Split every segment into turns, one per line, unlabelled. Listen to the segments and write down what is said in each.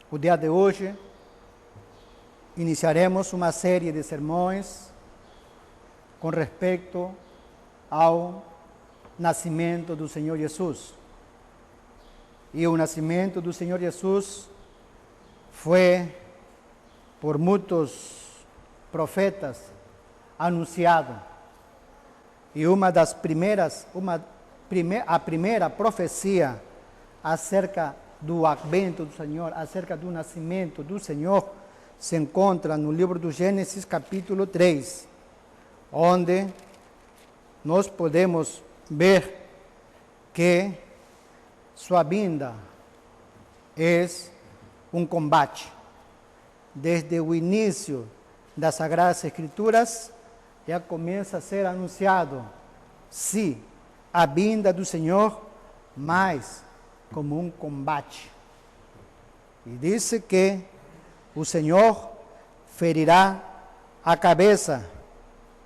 O dia de hoje, iniciaremos uma série de sermões com respeito ao nascimento do Senhor Jesus. E o nascimento do Senhor Jesus foi, por muitos profetas, anunciado. E a primeira profecia acerca do advento do Senhor, acerca do nascimento do Senhor, se encontra no livro do Gênesis, capítulo 3, onde nós podemos ver que sua vinda é um combate. Desde o início das Sagradas Escrituras, já começa a ser anunciado, sim, a vinda do Senhor, mas como um combate. E disse que o Senhor ferirá a cabeça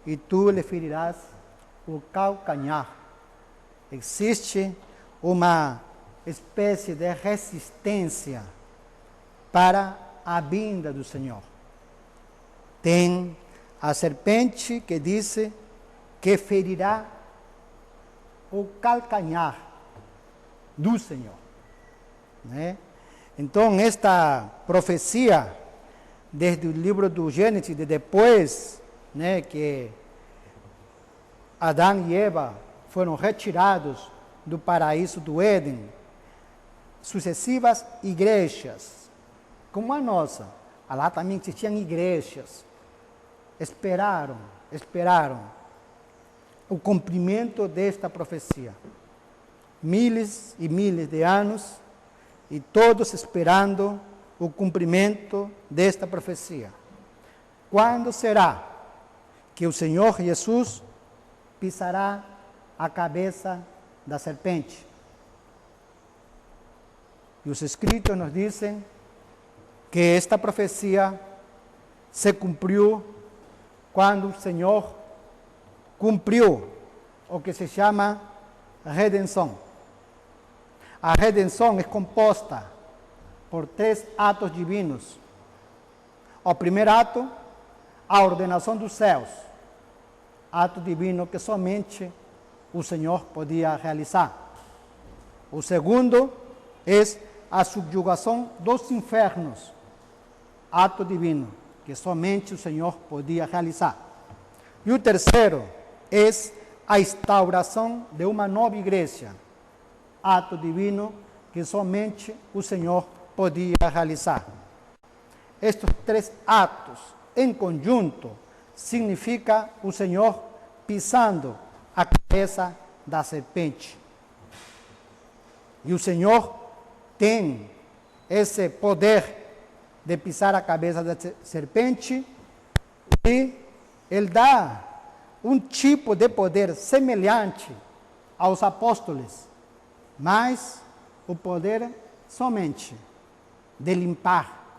e tu lhe ferirás o calcanhar. Existe uma espécie de resistência para a vinda do Senhor. Tem a serpente que disse que ferirá o calcanhar do Senhor, né? Então, esta profecia, desde o livro do Gênesis, depois, né, que Adão e Eva foram retirados do paraíso do Éden, sucessivas igrejas, como a nossa, lá também existiam igrejas, esperaram o cumprimento desta profecia. Miles e miles de anos, e todos esperando o cumprimento desta profecia. Quando será que o Senhor Jesus pisará a cabeça da serpente? E os Escritos nos dizem que esta profecia se cumpriu quando o Senhor cumpriu o que se chama redenção. A redenção é composta por 3 atos divinos. O primeiro ato, a ordenação dos céus, ato divino que somente o Senhor podia realizar. O segundo é a subjugação dos infernos, ato divino que somente o Senhor podia realizar. E o terceiro é a instauração de uma nova igreja, ato divino que somente o Senhor podia realizar. Estes 3 atos em conjunto significa o Senhor pisando a cabeça da serpente. E o Senhor tem esse poder de pisar a cabeça da serpente, e Ele dá um tipo de poder semelhante aos apóstolos, mas o poder somente de limpar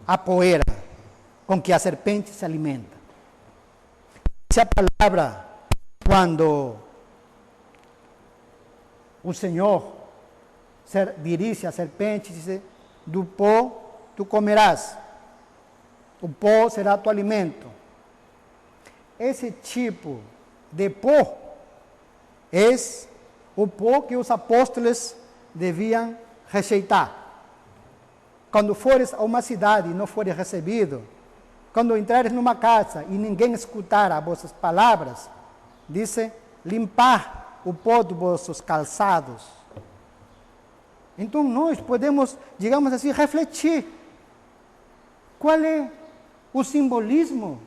a poeira com que a serpente se alimenta. Essa palavra, quando o Senhor dirige a serpente, diz: do pó tu comerás, o pó será tu alimento. Esse tipo de pó é o pó que os apóstolos deviam rejeitar. Quando fores a uma cidade e não fores recebido, quando entrares numa casa e ninguém escutar as vossas palavras, diz: limpar o pó dos vossos calçados. Então nós podemos, digamos assim, refletir qual é o simbolismo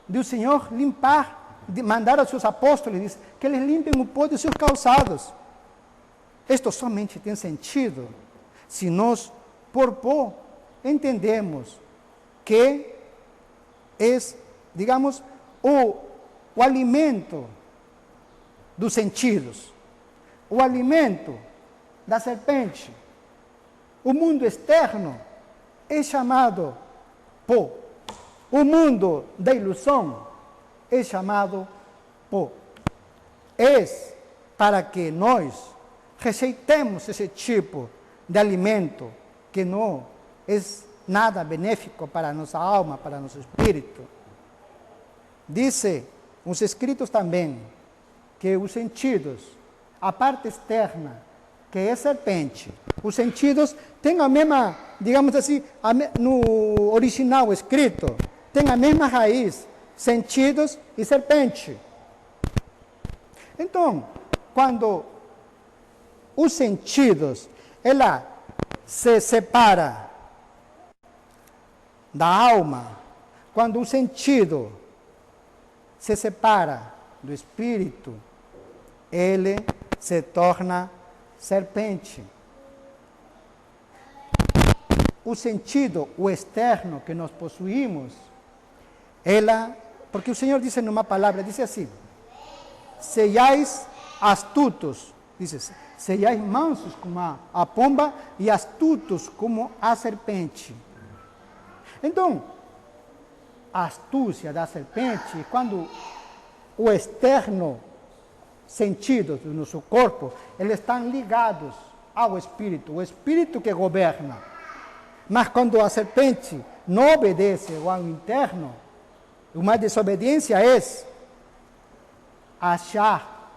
do Senhor limpar, de mandar aos seus apóstolos, diz, que eles limpem o pó dos seus calçados. Isto somente tem sentido se nós, por pó, entendemos que é, digamos, o alimento dos sentidos, o alimento da serpente. O mundo externo é chamado pó. O mundo da ilusão é chamado pó. É para que nós rejeitemos esse tipo de alimento que não é nada benéfico para nossa alma, para nosso espírito. Dice os escritos também que os sentidos, a parte externa, que é serpente, os sentidos têm a mesma, digamos assim, no original escrito, tem a mesma raiz, sentidos e serpente. Então, quando os sentidos, ela se separa da alma, quando o sentido se separa do espírito, ele se torna serpente. O sentido, o externo que nós possuímos, porque o Senhor disse numa palavra, disse assim, sejais astutos, diz, sejais mansos como a pomba e astutos como a serpente. Então, a astúcia da serpente, quando o externo sentido do nosso corpo, eles estão ligados ao espírito, o espírito que governa. Mas quando a serpente não obedece ao interno, uma desobediência é achar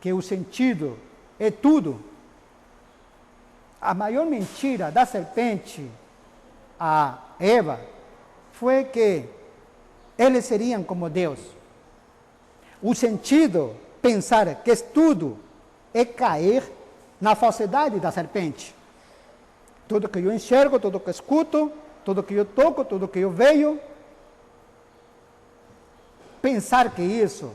que o sentido é tudo. A maior mentira da serpente a Eva foi que eles seriam como Deus. O sentido, pensar que é tudo, é cair na falsidade da serpente. Tudo que eu enxergo, tudo que eu escuto, tudo que eu toco, tudo que eu vejo, pensar que isso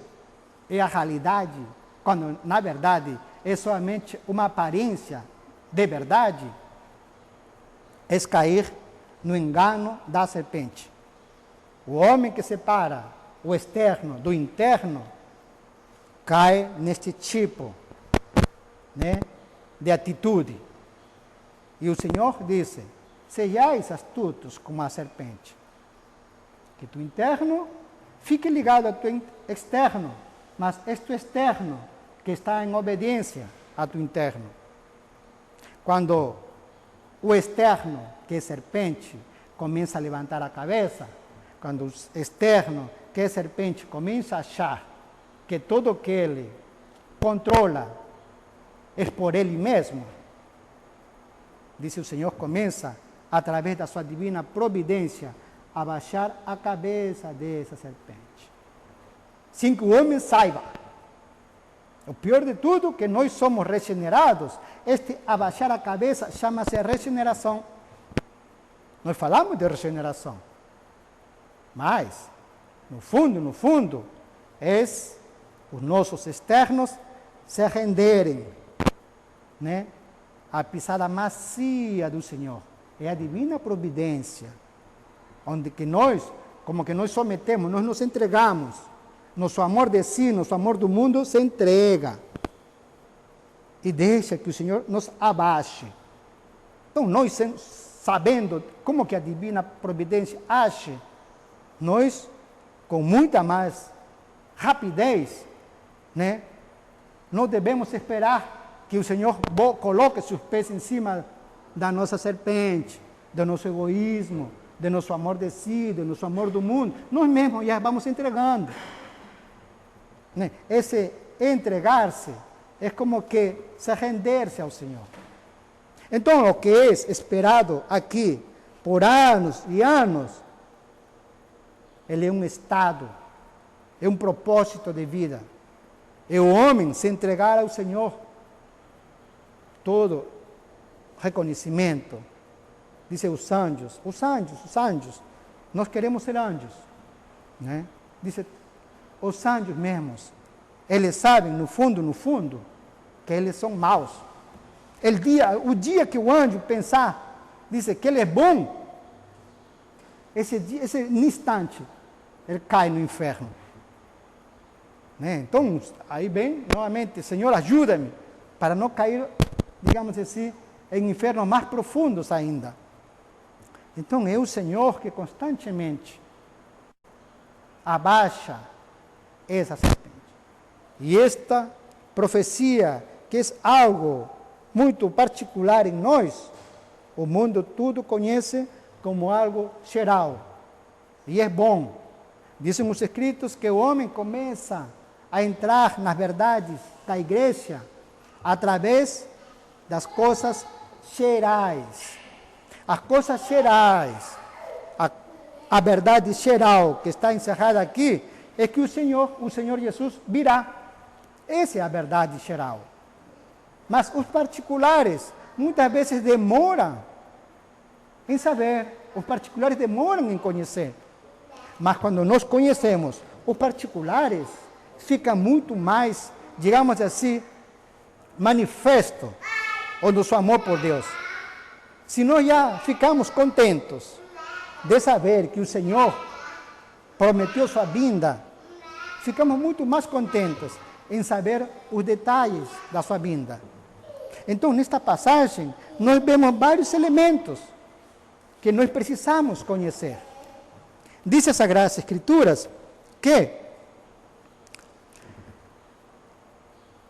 é a realidade, quando na verdade é somente uma aparência de verdade, é cair no engano da serpente. O homem que separa o externo do interno cai neste tipo, né, de atitude. E o Senhor disse, sejais astutos como a serpente. Que tu interno fique ligado ao teu externo, mas este externo que está em obediência a tu interno. Quando o externo, que é serpente, começa a levantar a cabeça, quando o externo, que é serpente, começa a achar que tudo que ele controla é por ele mesmo, disse o Senhor, começa, através da sua divina providência, a baixar a cabeça dessa serpente. Sem que o homem saiba. O pior de tudo, que nós somos regenerados, este abaixar a cabeça chama-se regeneração. Nós falamos de regeneração. Mas, no fundo, é os nossos externos se renderem, né, à pisada macia do Senhor. É a divina providência, onde que nós, como que nós sometemos, nós nos entregamos. Nosso amor de si, nosso amor do mundo se entrega. E deixa que o Senhor nos abaixe. Então, nós sabendo como que a divina providência age, nós, com muita mais rapidez, né, não devemos esperar que o Senhor coloque seus pés em cima da nossa serpente, do nosso egoísmo, do nosso amor de si, do nosso amor do mundo. Nós mesmos já vamos entregando. Esse entregar-se é como que se render-se ao Senhor. Então, o que é esperado aqui por anos e anos, ele é um estado, é um propósito de vida. É o homem se entregar ao Senhor. Todo reconhecimento. Dizem os anjos, nós queremos ser anjos. Né? Diz os anjos mesmos, eles sabem, no fundo, que eles são maus. O dia que o anjo pensar, diz que ele é bom, esse instante, ele cai no inferno. Né? Então, aí vem, novamente, Senhor, ajuda-me, para não cair, digamos assim, em infernos mais profundos ainda. Então, é o Senhor que constantemente abaixa essa serpente. E esta profecia, que é algo muito particular em nós, O mundo tudo conhece como algo geral. E é bom. Dizem os escritos que o homem começa a entrar nas verdades da igreja através das coisas gerais. As coisas gerais, a verdade geral que está encerrada aqui, é que o Senhor Jesus virá. Essa é a verdade geral. Mas os particulares, muitas vezes demoram em saber, os particulares demoram em conhecer. Mas quando nós conhecemos os particulares, fica muito mais, digamos assim, manifesto o nosso amor por Deus. Se nós já ficamos contentos de saber que o Senhor prometeu sua vinda, ficamos muito mais contentes em saber os detalhes da sua vinda. Então, nesta passagem, nós vemos vários elementos que nós precisamos conhecer. Diz as Sagradas Escrituras que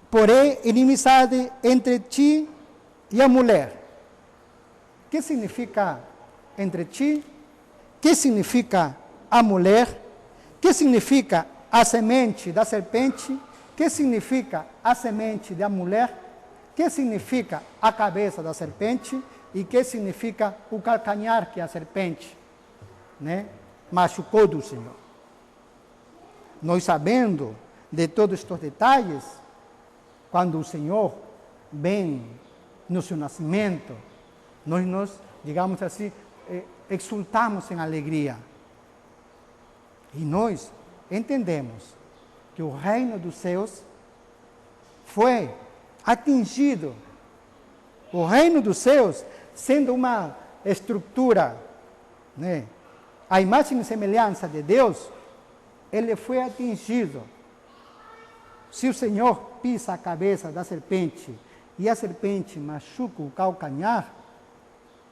porém inimizade entre ti e a mulher. O que significa entre ti? O que significa a mulher? O que significa a semente da serpente? O que significa a semente da mulher? O que significa a cabeça da serpente? E o que significa o calcanhar que a serpente, né, machucou do Senhor? Nós sabendo de todos estes detalhes, quando o Senhor vem no seu nascimento, nós, digamos assim, exultamos em alegria. E nós entendemos que o reino dos céus foi atingido. O reino dos céus, sendo uma estrutura, né, a imagem e semelhança de Deus, ele foi atingido. Se o Senhor pisa a cabeça da serpente e a serpente machuca o calcanhar,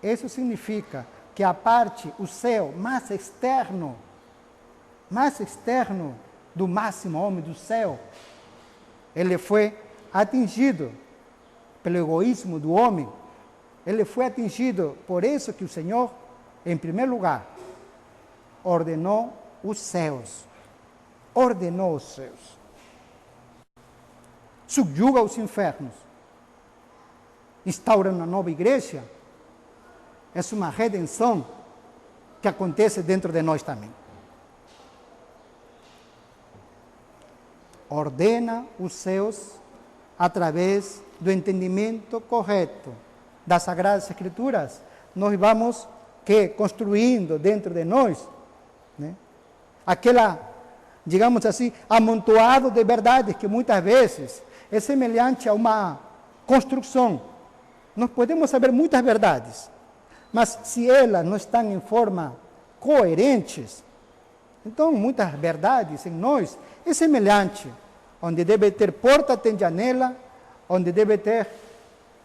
isso significa que a parte, o céu mais externo do máximo homem do céu, ele foi atingido pelo egoísmo do homem. Ele foi atingido, por isso que o Senhor, em primeiro lugar, ordenou os céus. Ordenou os céus. Subjuga os infernos. Instaura uma nova igreja. É uma redenção que acontece dentro de nós também. Ordena os céus através do entendimento correto das Sagradas Escrituras. Nós vamos construindo dentro de nós, né, aquela, digamos assim, amontoado de verdades que muitas vezes é semelhante a uma construção. Nós podemos saber muitas verdades, mas se elas não estão em forma coerentes, então muitas verdades em nós é semelhante. Onde deve ter porta, tem janela, onde deve ter...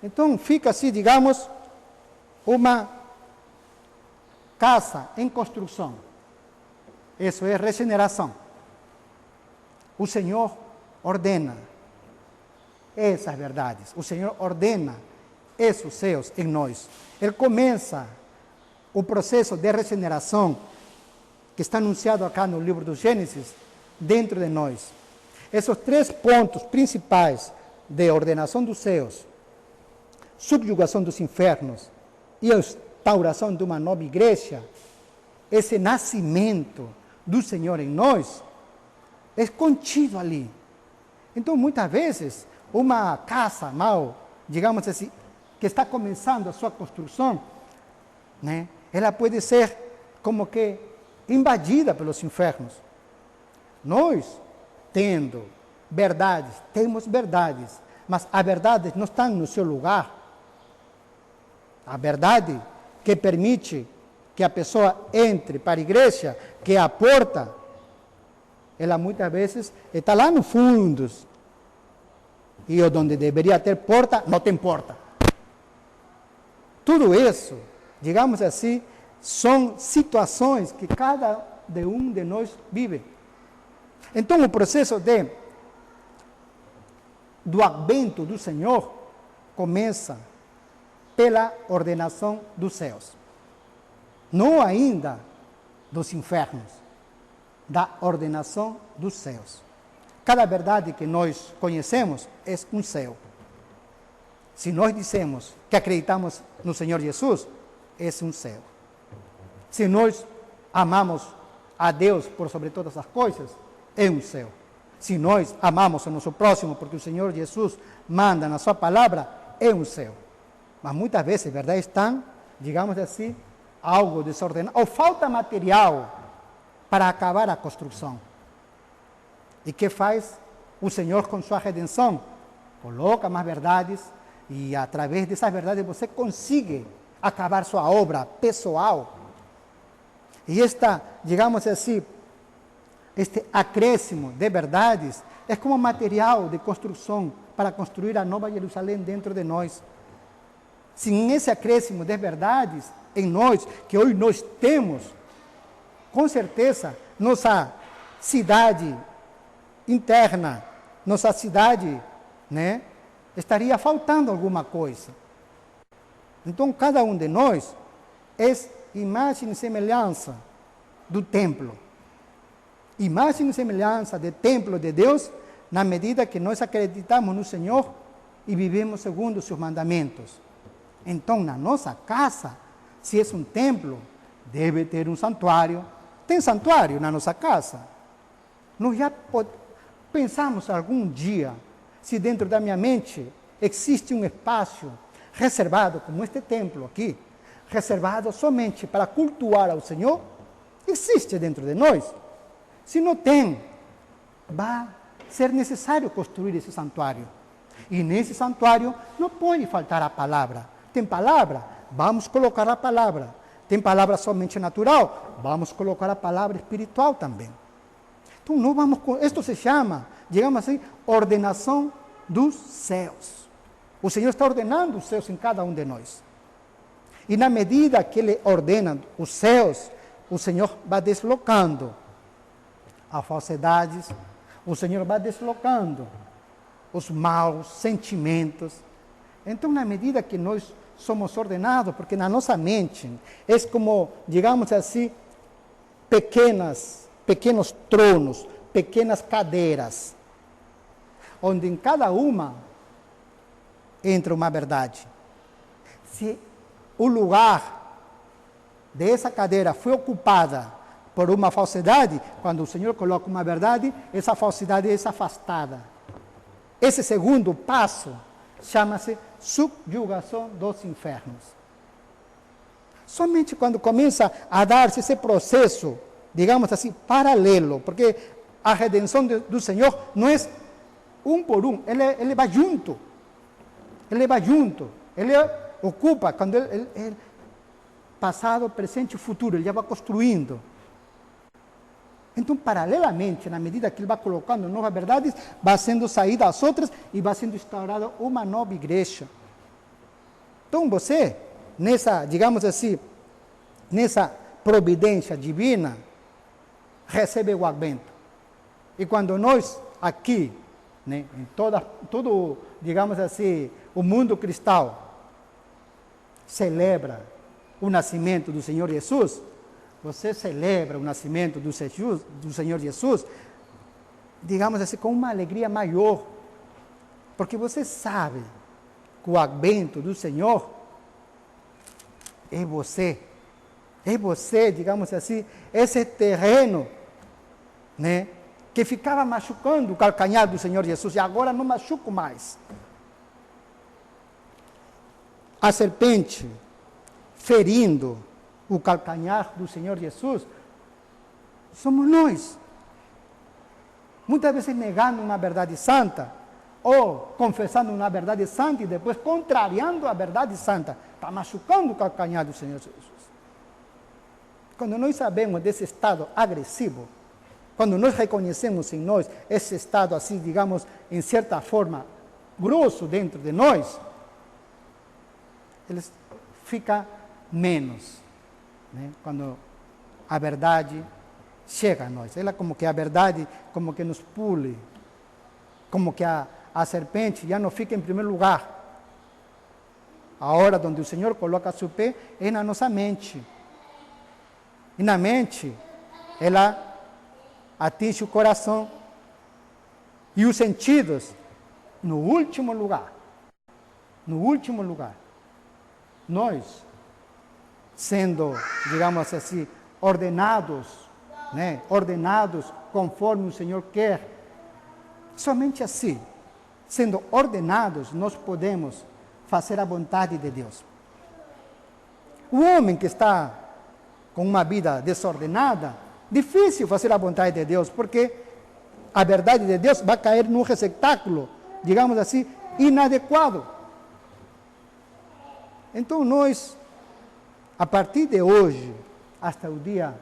Então fica assim, digamos, uma casa em construção. Isso é regeneração. O Senhor ordena essas verdades. O Senhor ordena esses céus em nós. Ele começa o processo de regeneração que está anunciado acá no livro do Gênesis dentro de nós. Esses três pontos principais de ordenação dos céus, subjugação dos infernos e a instauração de uma nova igreja, esse nascimento do Senhor em nós, é contido ali. Então, muitas vezes, uma casa mal, digamos assim, que está começando a sua construção, né, ela pode ser como que invadida pelos infernos. Nós, tendo verdades, temos verdades, mas as verdades não estão no seu lugar. A verdade que permite que a pessoa entre para a igreja, que é a porta, ela muitas vezes está lá no fundo. E onde deveria ter porta, não tem porta. Tudo isso, digamos assim, são situações que cada um de nós vive. Então, o processo do advento do Senhor começa pela ordenação dos céus. Não ainda dos infernos, da ordenação dos céus. Cada verdade que nós conhecemos é um céu. Se nós dissemos que acreditamos no Senhor Jesus, é um céu. Se nós amamos a Deus por sobre todas as coisas, é um céu. Se nós amamos o nosso próximo porque o Senhor Jesus manda na sua palavra, é um céu. Mas muitas vezes, verdade, estão, digamos assim, algo desordenado, ou falta material para acabar a construção. E que faz o Senhor com sua redenção? Coloca mais verdades e através dessas verdades você consegue acabar sua obra pessoal. E esta, digamos assim, este acréscimo de verdades é como material de construção para construir a nova Jerusalém dentro de nós. Sem esse acréscimo de verdades em nós, que hoje nós temos, com certeza, nossa cidade interna, nossa cidade, né, estaria faltando alguma coisa. Então, cada um de nós é imagem e semelhança do templo. Imagem e semelhança do templo de Deus, na medida que nós acreditamos no Senhor e vivemos segundo os seus mandamentos. Então, na nossa casa, se é um templo, deve ter um santuário. Tem santuário na nossa casa? Nós já pensamos algum dia, se dentro da minha mente existe um espaço reservado, como este templo aqui, reservado somente para cultuar ao Senhor? Existe dentro de nós? Se não tem, vai ser necessário construir esse santuário. E nesse santuário não pode faltar a palavra. Tem palavra? Vamos colocar a palavra. Tem palavra somente natural? Vamos colocar a palavra espiritual também. Então, não vamos, isto se chama, digamos assim, ordenação dos céus. O Senhor está ordenando os céus em cada um de nós. E na medida que Ele ordena os céus, o Senhor vai deslocando as falsidades, o Senhor vai deslocando os maus sentimentos. Então, na medida que nós somos ordenados, porque na nossa mente é como, digamos assim, pequenos tronos, pequenas cadeiras, onde em cada uma entra uma verdade. Se o lugar dessa cadeira foi ocupada por uma falsidade, quando o Senhor coloca uma verdade, essa falsidade é afastada. Esse segundo passo chama-se subjugação dos infernos. Somente quando começa a dar-se esse processo, digamos assim, paralelo, porque a redenção do Senhor não é um por um, ele vai junto. Ele vai junto. Ele ocupa, quando ele passado, presente e futuro, ele já vai construindo. Então, paralelamente, na medida que ele vai colocando novas verdades, vai sendo saídas as outras e vai sendo instaurada uma nova igreja. Então, você, nessa, digamos assim, nessa providência divina, recebe o advento. E quando nós aqui, né, em todo, digamos assim, o mundo cristão, celebra o nascimento do Senhor Jesus, você celebra o nascimento do Senhor Jesus, digamos assim, com uma alegria maior, porque você sabe que o advento do Senhor é você, digamos assim, esse terreno, né, que ficava machucando o calcanhar do Senhor Jesus, e agora não machuca mais. A serpente ferindo o calcanhar do Senhor Jesus, somos nós. Muitas vezes negando uma verdade santa, ou confessando uma verdade santa e depois contrariando a verdade santa, está machucando o calcanhar do Senhor Jesus. Quando nós sabemos desse estado agressivo, quando nós reconhecemos em nós esse estado assim, digamos, em certa forma, grosso dentro de nós, ele fica menos. Né? Quando a verdade chega a nós, ela como que a verdade, como que nos pule, como que a serpente já não fica em primeiro lugar. A hora onde o Senhor coloca seu pé é na nossa mente. E na mente, ela atinge o coração e os sentidos no último lugar. No último lugar. Nós, sendo, digamos assim, ordenados, né? Ordenados conforme o Senhor quer. Somente assim, sendo ordenados, nós podemos fazer a vontade de Deus. O homem que está com uma vida desordenada, difícil fazer a vontade de Deus, porque a verdade de Deus vai cair num receptáculo, digamos assim, inadequado. Então nós, a partir de hoje, até o dia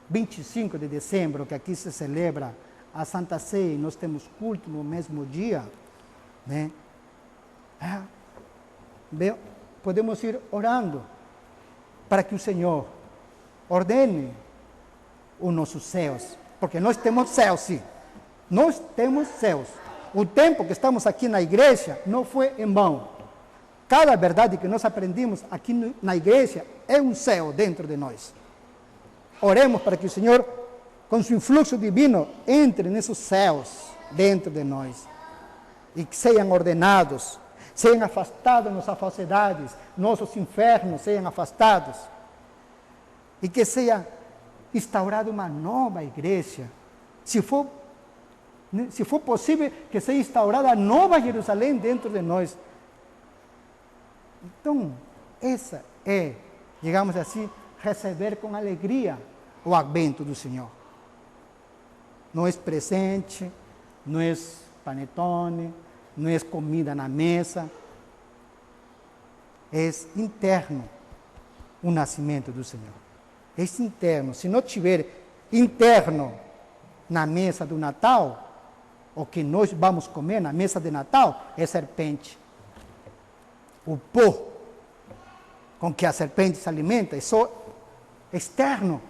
25 de dezembro, que aqui se celebra a Santa Ceia, nós temos culto no mesmo dia, né? Podemos ir orando para que o Senhor ordene os nossos céus, porque nós temos céus, sim. Nós temos céus. O tempo que estamos aqui na igreja não foi em vão. Cada verdade que nós aprendemos aqui na igreja é um céu dentro de nós. Oremos para que o Senhor, com seu influxo divino, entre nesses céus dentro de nós e que sejam ordenados, sejam afastados nossas falsidades, nossos infernos sejam afastados e que seja instaurada uma nova igreja. Se for possível, que seja instaurada a nova Jerusalém dentro de nós. Então, essa é, digamos assim, receber com alegria o advento do Senhor. Não é presente, não é panetone, não é comida na mesa. É interno o nascimento do Senhor. É interno. Se não tiver interno na mesa do Natal, o que nós vamos comer na mesa de Natal é serpente. O pó com que a serpente se alimenta é só externo.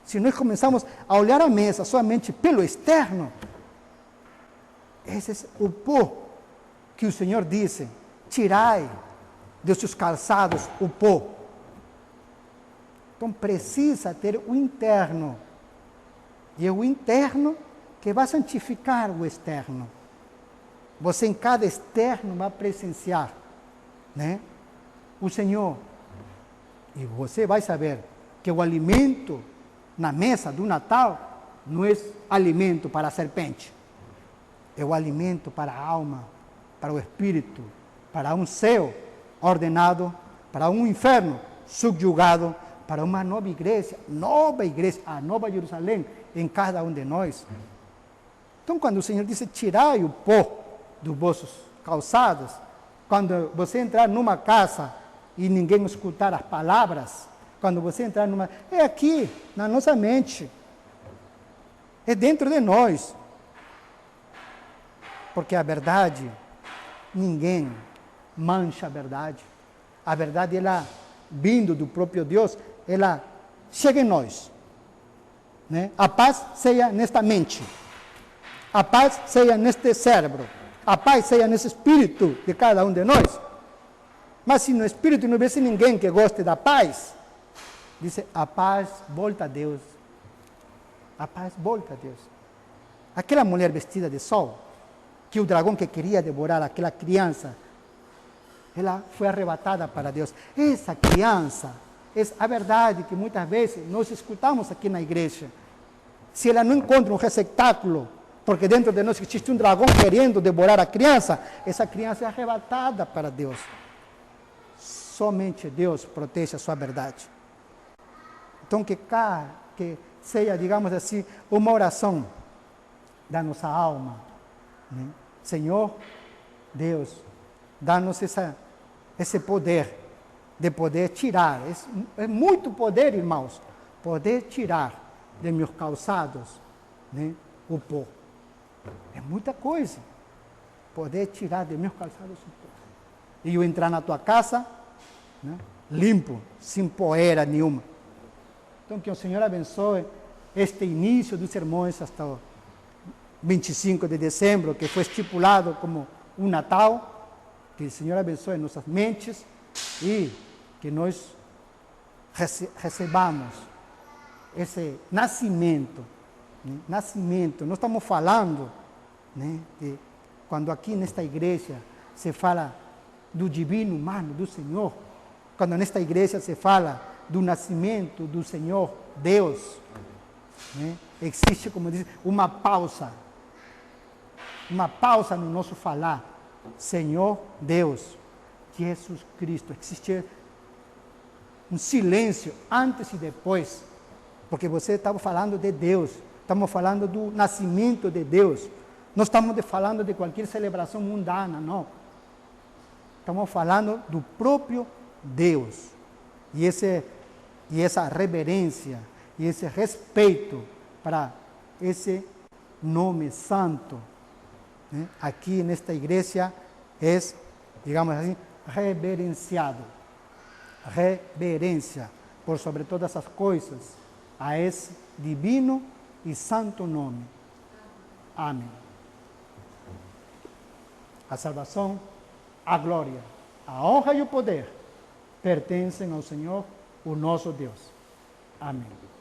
Se nós começamos a olhar a mesa somente pelo externo, esse é o pó que o Senhor disse: tirai de seus calçados o pó. Então precisa ter o interno. E é o interno que vai santificar o externo. Você em cada externo vai presenciar, né, o Senhor. E você vai saber que o alimento na mesa do Natal não é alimento para a serpente. É o alimento para a alma, para o espírito, para um céu ordenado, para um inferno subjugado, para uma nova igreja, a nova Jerusalém em cada um de nós. Então, quando o Senhor disse, tirai o pó dos vossos calçados, quando você entrar numa casa e ninguém escutar as palavras, quando você entrar numa... É aqui, na nossa mente. É dentro de nós. Porque a verdade, ninguém mancha a verdade. A verdade, ela, vindo do próprio Deus, ela chega em nós. Né? A paz seja nesta mente. A paz seja neste cérebro. A paz seja nesse espírito de cada um de nós. Mas se no espírito não houvesse ninguém que goste da paz, diz, a paz volta a Deus. A paz volta a Deus. Aquela mulher vestida de sol, que o dragão que queria devorar aquela criança, ela foi arrebatada para Deus. Essa criança, é a verdade que muitas vezes nós escutamos aqui na igreja. Se ela não encontra um receptáculo, porque dentro de nós existe um dragão querendo devorar a criança, essa criança é arrebatada para Deus. Somente Deus protege a sua verdade. Então, que seja, digamos assim, uma oração da nossa alma. Né? Senhor, Deus, dá-nos esse poder, de poder tirar. É muito poder, irmãos, poder tirar de meus calçados, né, o pó. É muita coisa. Poder tirar de meus calçados o pó. E eu entrar na tua casa, né, limpo, sem poeira nenhuma. Então, que o Senhor abençoe este início dos sermões hasta o 25 de dezembro, que foi estipulado como um Natal. Que o Senhor abençoe nossas mentes, e que nós recebamos esse nascimento. Né? Nascimento, nós estamos falando, né, de quando aqui nesta igreja se fala do divino humano do Senhor, quando nesta igreja se fala do nascimento do Senhor Deus, né, existe, como diz, uma pausa no nosso falar. Senhor Deus, Jesus Cristo, existe um silêncio antes e depois, porque você estava falando de Deus, estamos falando do nascimento de Deus, não estamos falando de qualquer celebração mundana, não. Estamos falando do próprio Deus. E essa reverência, e esse respeito para esse nome santo, né, aqui nesta igreja é, digamos assim, reverenciado. Reverência por sobre todas as coisas a esse divino e santo nome. Amém. A salvação, a glória, a honra e o poder pertencem ao Senhor, o nosso Deus. Amém.